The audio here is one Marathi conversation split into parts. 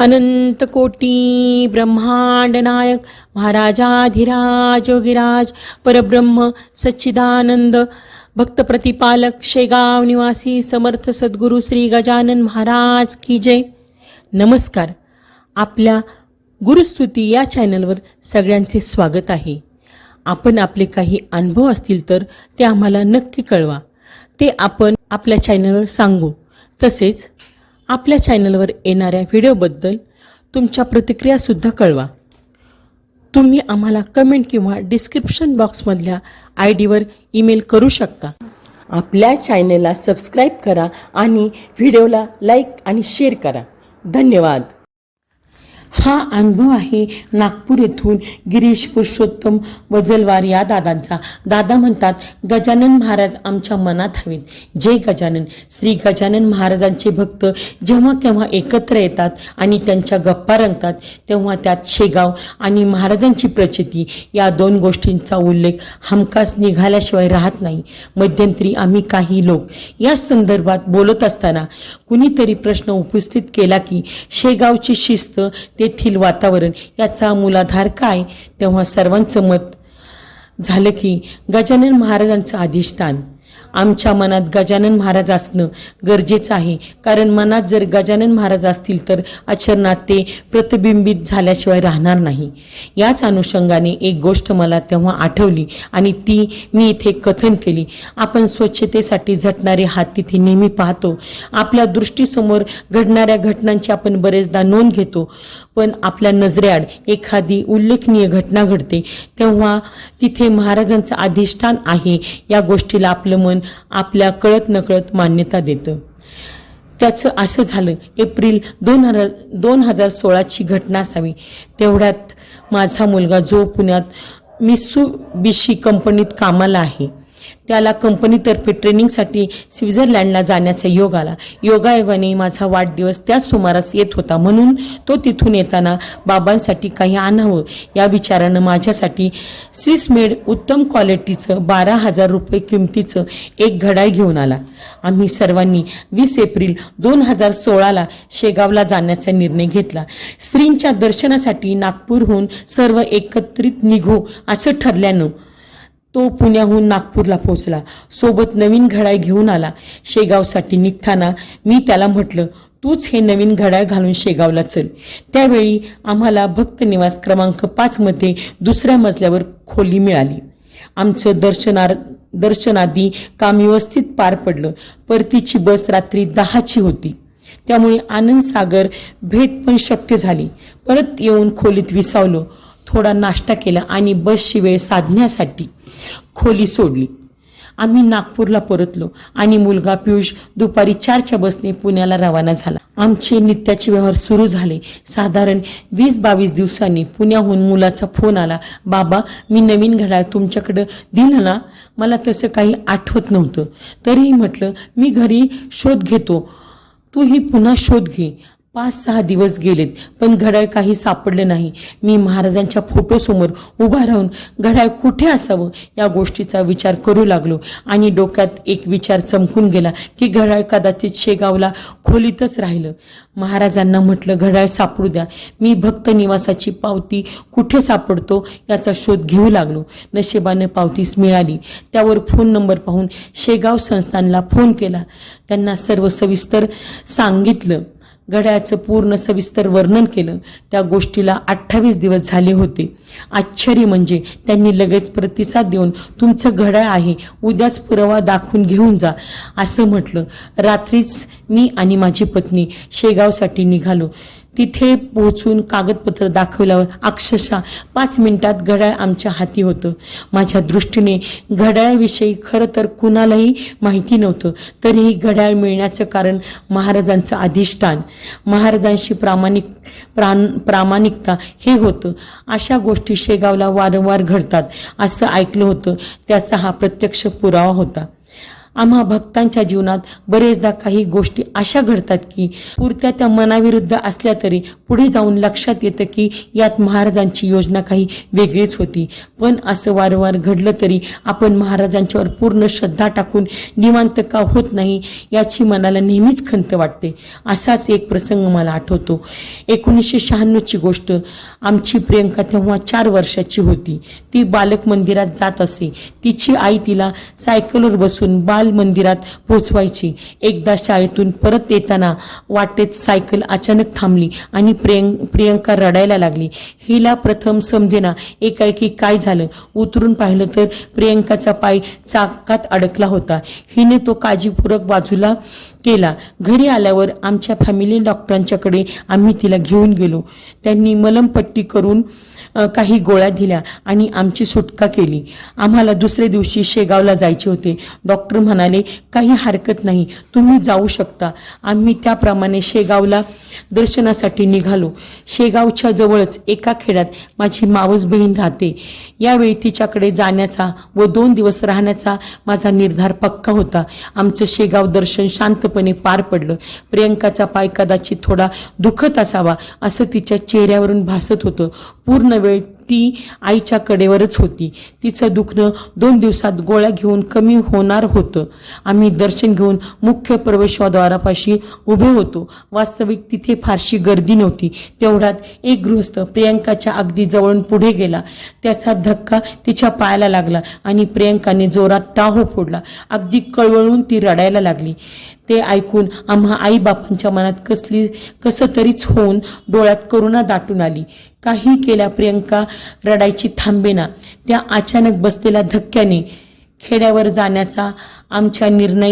अनंत कोटी ब्रह्मांड नायक महाराजाधिराज योगीराज परब्रह्म सच्चिदानंद भक्त प्रतिपालक शेगाव निवासी समर्थ सद्गुरू श्री गजानन महाराज की जय। नमस्कार। आपल्या गुरुस्तुती या चॅनलवर सगळ्यांचे स्वागत आहे। आपण आपले काही अनुभव असतील तर ते आम्हाला नक्की कळवा, ते आपण आपल्या चॅनलवर सांगू। तसेच आपल्या चॅनलवर येणाऱ्या व्हिडिओबद्दल तुमच्या प्रतिक्रिया सुद्धा कळवा। तुम्ही आम्हाला कमेंट किंवा डिस्क्रिप्शन बॉक्समधल्या आयडीवर ईमेल करू शकता। आपल्या चॅनलला सबस्क्राईब करा आणि व्हिडिओला लाईक आणि शेअर करा। धन्यवाद। हा अनुभव आहे नागपूर येथून गिरीश पुरुषोत्तम वजलवार या दादांचा। दादा म्हणतात, गजानन महाराज आमच्या मनात हवेत। जय गजानन। श्री गजानन महाराजांचे भक्त जेव्हा केव्हा एकत्र येतात आणि त्यांच्या गप्पा रंगतात तेव्हा त्यात शेगाव आणि महाराजांची प्रचिती या दोन गोष्टींचा उल्लेख हमखास निघाल्याशिवाय राहत नाही। मध्यंतरी आम्ही काही लोक या संदर्भात बोलत असताना कुणीतरी प्रश्न उपस्थित केला की शेगावची शिस्त, तेथील वातावरण याचा मूलाधार काय? तेव्हा सर्वांचं मत झालं की गजानन महाराजांचं अधिष्ठान। आमच्या मनात गजानन महाराज असणं गरजेचं आहे, कारण मनात जर गजानन महाराज असतील तर आचरणात ते प्रतिबिंबित झाल्याशिवाय राहणार नाही। याच अनुषंगाने एक गोष्ट मला तेव्हा आठवली आणि ती मी इथे कथन केली। आपण स्वच्छतेसाठी झटणारे हात तिथे नेहमी पाहतो। आपल्या दृष्टीसमोर घडणाऱ्या घटनांची आपण बरेचदा नोंद घेतो, पण आपल्या नजरेआड एखादी उल्लेखनीय घटना घडते तेव्हा तिथे महाराजांचं अधिष्ठान आहे या गोष्टीला आपलं मन आपल्या कळत नकळत मान्यता देतं। त्याचं असं झालं। एप्रिल 2016ची घटना असावी। तेवढ्यात माझा मुलगा जो पुण्यात मित्सुबिशी कंपनीत कामाला आहे, त्याला कंपनीतर्फे ट्रेनिंगसाठी स्वित्झर्लंडला जाण्याचा योग आला। योगायोगाने माझा वाढदिवस त्याच सुमारास येत होता, म्हणून तो तिथून येताना बाबांसाठी काही आणावं या विचारानं माझ्यासाठी स्विस मेड उत्तम क्वालिटीचं 12,000 रुपये किमतीचं एक घड्याळ घेऊन आला। आम्ही सर्वांनी 20 एप्रिल 2016ला शेगावला जाण्याचा निर्णय घेतला। श्रींच्या दर्शनासाठी नागपूरहून सर्व एकत्रित निघू असं ठरल्यानं तो पुण्याहून नागपूरला पोहोचला। सोबत नवीन घड्याळ घेऊन आला। शेगावसाठी निघताना मी त्याला म्हटलं, तूच हे नवीन घड्याळ घालून शेगावला चल। त्यावेळी आम्हाला भक्त निवास क्रमांक 5 मध्ये दुसऱ्या मजल्यावर खोली मिळाली। आमचं दर्शनादी काम व्यवस्थित पार पडलं। परतीची बस रात्री 10ची होती, त्यामुळे आनंद सागर भेट पण शक्य झाली। परत येऊन खोलीत विसावलो, थोडा नाश्ता केला आणि बसची वेळ साधण्यासाठी खोली सोडली। आम्ही नागपूरला परतलो आणि मुलगा पियुष दुपारी 4च्या बसने पुण्याला रवाना झाला। आमचे नित्याचे व्यवहार सुरू झाले। साधारण 20-22 दिवसांनी पुण्याहून मुलाचा फोन आला, बाबा मी नवीन घड्याळ तुमच्याकडं दिलं ना? मला तसं काही आठवत नव्हतं, तरीही म्हटलं मी घरी शोध घेतो, तूही पुन्हा शोध घे। 5-6 दिवस गेलेत पण घड्याळ काही सापडलं नाही। मी महाराजांच्या फोटोसमोर उभा राहून घड्याळ कुठे असावं या गोष्टीचा विचार करू लागलो आणि डोक्यात एक विचार चमकून गेला की घड्याळ कदाचित शेगावला खोलीतच राहिलं। महाराजांना म्हटलं घड्याळ सापडू द्या। मी भक्त निवासाची पावती कुठे सापडतो याचा शोध घेऊ लागलो। नशिबाने पावतीच मिळाली। त्यावर फोन नंबर पाहून शेगाव संस्थानला फोन केला। त्यांना सर्व सविस्तर सांगितलं, घड्याळाचं पूर्ण सविस्तर वर्णन केलं। त्या गोष्टीला 28 दिवस झाले होते। आश्चर्य म्हणजे त्यांनी लगेच प्रतिसाद देऊन तुमचं घड्याळ आहे, उद्याच पुरावा दाखवून घेऊन जा असं म्हटलं। रात्रीच मी आणि माझी पत्नी शेगावसाठी निघालो। तिथे पोहोचून कागदपत्र दाखवल्यावर अक्षरशः 5 मिनिटात घड्याळ आमच्या हाती होतं। माझ्या दृष्टीने घड्याळाविषयी खरं तर कुणालाही माहिती नव्हतं, तरीही घड्याळ मिळण्याचं कारण महाराजांचं अधिष्ठान, महाराजांशी प्रामाणिकता हे होतं। अशा गोष्टी शेगावला वारंवार घडतात असं ऐकलं होतं, त्याचा हा प्रत्यक्ष पुरावा होता। आम्हा भक्तांच्या जीवनात बरेचदा काही गोष्टी अशा घडतात की पुरत्या त्या मनाविरुद्ध असल्या तरी पुढे जाऊन लक्षात येतं की यात महाराजांची योजना काही वेगळीच होती. पण असं वारंवार घडलं तरी आपण महाराजांच्यावर पूर्ण श्रद्धा टाकून निवांत का होत नाही याची मनाला नेहमीच खंत वाटते. असाच एक प्रसंग मला आठवतो. 1996ची गोष्ट. आमची प्रियंका तेव्हा 4 वर्षाची होती. ती बालक मंदिरात जात असे. तिची आई तिला सायकलवर बसून बाल मंदिरात पोहोचवायची. एकदा शाळेतून परत येताना वाटेत सायकल अचानक थांबली आणि प्रियंका रडायला लागली. हिला प्रथम समजेना एकाएकी काय झालं. उतरून पाहिलं तर प्रियंकाचा पाय चाकात अडकला होता. हिने तो काळजीपूर्वक बाजूला केला. घरी आल्यावर आमच्या फॅमिली डॉक्टरांच्याकडे आम्ही तिला घेऊन गेलो. त्यांनी मलमपट्टी करून काही गोळ्या दिल्या आणि आमची सुटका केली. आम्हाला दुसऱ्या दिवशी शेगावला जायचे होते. डॉक्टर म्हणाले काही हरकत नाही, तुम्ही जाऊ शकता. आम्ही त्याप्रमाणे शेगावला दर्शनासाठी निघालो. शेगावच्या जवळच एका खेड्यात माझी मावस बहीण राहते. यावेळी तिच्याकडे जाण्याचा व 2 दिवस राहण्याचा माझा निर्धार पक्का होता. आमचं शेगाव दर्शन शांतपणे पार पडलं. प्रियंकाचा पाय कदाचित थोडा दुखत असावा असं तिच्या चेहऱ्यावरून भासत होतं. पूर्ण वेळ ती आईच्या कडेवरच होती. तिचं दुखणं 2 दिवसात गोळ्या घेऊन कमी होणार होतं. आम्ही दर्शन घेऊन मुख्य प्रवेशद्वारापाशी उभे होतो. वास्तविक तिथे फारशी गर्दी नव्हती. तेवढ्यात एक गृहस्थ प्रियंकाच्या अगदी जवळून पुढे गेला. त्याचा धक्का तिच्या पायाला लागला आणि प्रियंकाने जोरात टाहो फोडला. अगदी कळवळून ती रडायला लागली. ते ऐकून आम्हा आईबापांच्या मनात कसं तरीच होऊन डोळ्यात करुणा दाटून आली. काही केल्या प्रियंका रडायची थांबेना. त्या अचानक बसलेल्या धक्क्याने खेड्यावर जाण्याचा आमच्या निर्णयाला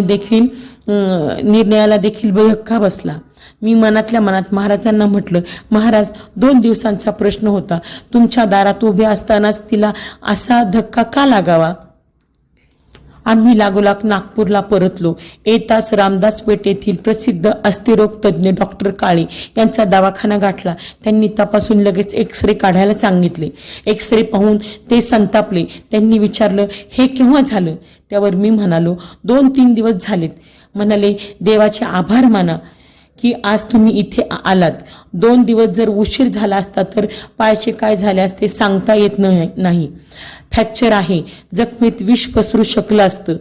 देखील धक्का बसला. मी मनातल्या मनात महाराजांना म्हटलं, महाराज 2 दिवसांचा प्रश्न होता. तुमच्या दारात उभे असतानाच तिला असा धक्का का लागावा? आम्ही लागोलाग नागपूरला परतलो. येताच रामदास पेठ येथील प्रसिद्ध अस्थिरोग तज्ज्ञ डॉक्टर काळे यांचा दवाखाना गाठला. त्यांनी तपासून लगेच एक्सरे काढायला सांगितले. एक्सरे पाहून ते संतापले. त्यांनी विचारलं, हे केव्हा झालं? त्यावर मी म्हणालो, 2-3 दिवस झालेत. म्हणाले, देवाचे आभार माना की आज तुम्ही इथे आलात. 2 दिवस जर उशीर झाला असता तर पायाचे काय झाले असते सांगता येत नाही. फ्रॅक्चर आहे. जखमेत विष पसरू शकलं असतं.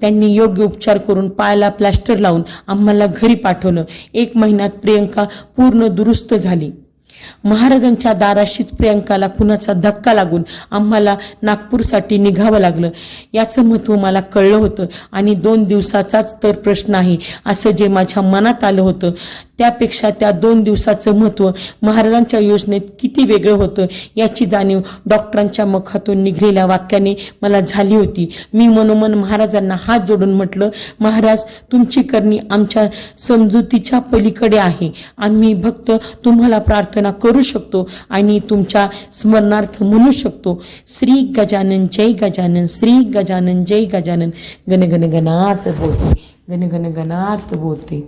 त्यांनी योग्य उपचार करून पायाला प्लास्टर लावून आम्हाला घरी पाठवलं. 1 महिन्यात प्रियंका पूर्ण दुरुस्त झाली. महाराजांच्या दाराशीच प्रियंकाला कुणाचा धक्का लागून आम्हाला नागपूरसाठी निघावं लागलं. याचं महत्त्व मला कळलं होतं आणि 2 दिवसाचाच तर प्रश्न आहे असं जे माझ्या मनात आलं होतं त्यापेक्षा त्या 2 दिवसाचं महत्त्व महाराजांच्या योजनेत किती वेगळं होतं याची जाणीव डॉक्टरांच्या मुखातून निघलेल्या वाक्याने मला झाली होती. मी मनोमन महाराजांना हात जोडून म्हटलं, महाराज तुमची करणी आमच्या समजुतीच्या पलीकडे आहे. आम्ही भक्त तुम्हाला प्रार्थना करू शकतो आणि तुमच्या स्मरणार्थ म्हणू शकतो. श्री गजानन जय गजानन, श्री गजानन जय गजानन. गण गण गणात बोलते, गण गण गणात बोलते.